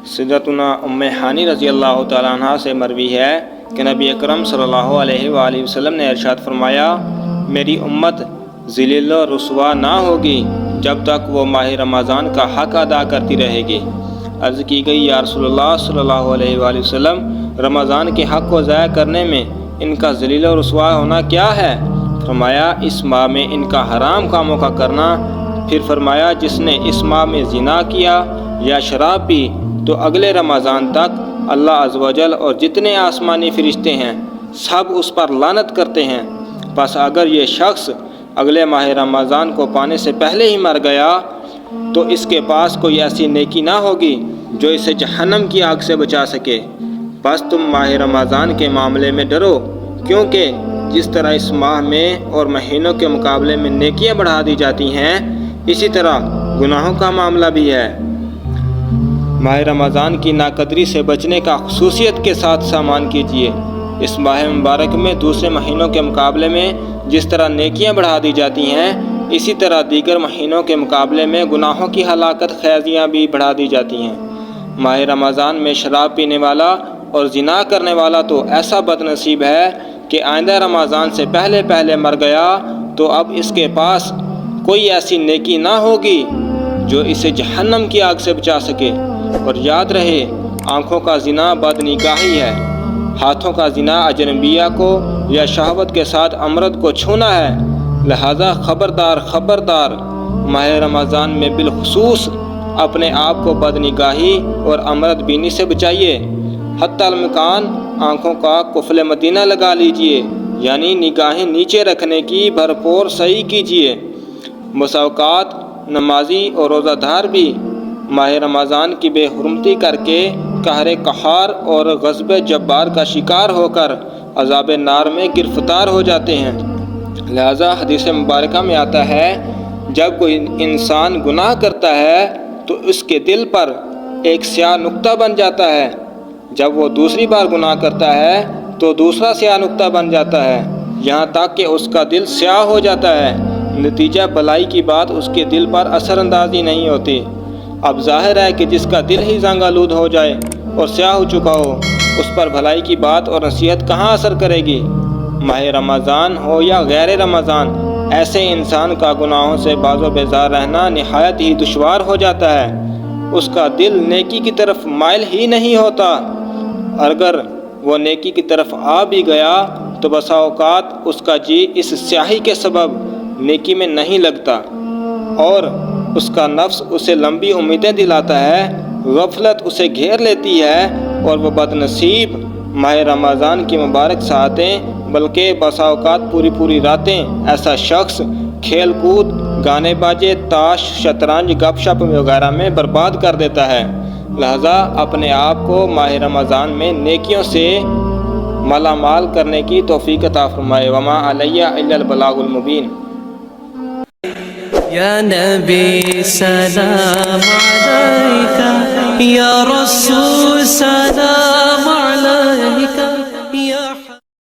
سیدتنا ام ہانی رضی اللہ تعالیٰ عنہ سے مروی ہے کہ نبی اکرم صلی اللہ علیہ وآلہ وسلم نے ارشاد فرمایا، میری امت ذلیل و رسوا نہ ہوگی جب تک وہ ماہ رمضان کا حق ادا کرتی رہے گی۔ عرض کی گئی، یا رسول اللہ صلی اللہ علیہ وآلہ وسلم، رمضان کے حق کو ضائع کرنے میں ان کا ذلیل و رسوا ہونا کیا ہے؟ فرمایا، اس ماہ میں ان کا حرام کاموں کا کرنا۔ پھر فرمایا، جس نے اس ماہ میں زنا کیا یا شراب پی تو اگلے رمضان تک اللہ عز و جل اور جتنے آسمانی فرشتے ہیں سب اس پر لعنت کرتے ہیں۔ بس اگر یہ شخص اگلے ماہ رمضان کو پانے سے پہلے ہی مر گیا تو اس کے پاس کوئی ایسی نیکی نہ ہوگی جو اسے جہنم کی آگ سے بچا سکے۔ بس تم ماہ رمضان کے معاملے میں ڈرو، کیونکہ جس طرح اس ماہ میں اور مہینوں کے مقابلے میں نیکیاں بڑھا دی جاتی ہیں، اسی طرح گناہوں کا معاملہ بھی ہے۔ ماہ رمضان کی ناقدری سے بچنے کا خصوصیت کے ساتھ سامان کیجیے۔ اس ماہ مبارک میں دوسرے مہینوں کے مقابلے میں جس طرح نیکیاں بڑھا دی جاتی ہیں، اسی طرح دیگر مہینوں کے مقابلے میں گناہوں کی ہلاکت خیزیاں بھی بڑھا دی جاتی ہیں۔ ماہ رمضان میں شراب پینے والا اور زنا کرنے والا تو ایسا بد نصیب ہے کہ آئندہ رمضان سے پہلے مر گیا تو اب اس کے پاس کوئی ایسی نیکی نہ ہوگی جو اسے جہنم کی آگ سے بچا سکے۔ اور یاد رہے، آنکھوں کا زنا بد نگاہی ہے، ہاتھوں کا زنا اجنبیہ کو یا شہوت کے ساتھ امرد کو چھونا ہے۔ لہذا خبردار ماہ رمضان میں بالخصوص اپنے آپ کو بد نگاہی اور امرد بینی سے بچائیے۔ حتی الامکان آنکھوں کا قفل مدینہ لگا لیجئے، یعنی نگاہیں نیچے رکھنے کی بھرپور سعی کیجیے۔ بسا اوقات نمازی اور روزہ دار بھی ماہ رمضان کی بے حرمتی کر کے قہر قہار اور غضب جبار کا شکار ہو کر عذاب نار میں گرفتار ہو جاتے ہیں۔ لہذا حدیث مبارکہ میں آتا ہے، جب کوئی انسان گناہ کرتا ہے تو اس کے دل پر ایک سیاہ نقطہ بن جاتا ہے، جب وہ دوسری بار گناہ کرتا ہے تو دوسرا سیاہ نقطہ بن جاتا ہے، یہاں تک کہ اس کا دل سیاہ ہو جاتا ہے۔ نتیجہ بھلائی کی بات اس کے دل پر اثر انداز ہی نہیں ہوتی۔ اب ظاہر ہے کہ جس کا دل ہی زنگ آلود ہو جائے اور سیاہ ہو چکا ہو، اس پر بھلائی کی بات اور نصیحت کہاں اثر کرے گی؟ ماہ رمضان ہو یا غیر رمضان، ایسے انسان کا گناہوں سے باز و بیزار رہنا نہایت ہی دشوار ہو جاتا ہے۔ اس کا دل نیکی کی طرف مائل ہی نہیں ہوتا۔ اگر وہ نیکی کی طرف آ بھی گیا تو بسا اوقات اس کا جی اس سیاہی کے سبب نیکی میں نہیں لگتا اور اس کا نفس اسے لمبی امیدیں دلاتا ہے، غفلت اسے گھیر لیتی ہے اور وہ بد نصیب ماہ رمضان کی مبارک ساعتیں بلکہ بسا اوقات پوری راتیں ایسا شخص کھیل کود، گانے باجے، تاش، شطرنج، گپ شپ وغیرہ میں برباد کر دیتا ہے۔ لہذا اپنے آپ کو ماہ رمضان میں نیکیوں سے مالا مال کرنے کی توفیق عطا فرمائے۔ وما علیہ الا البلاغ المبین۔ یا نبی سلام علیکہ، یا رسول سلام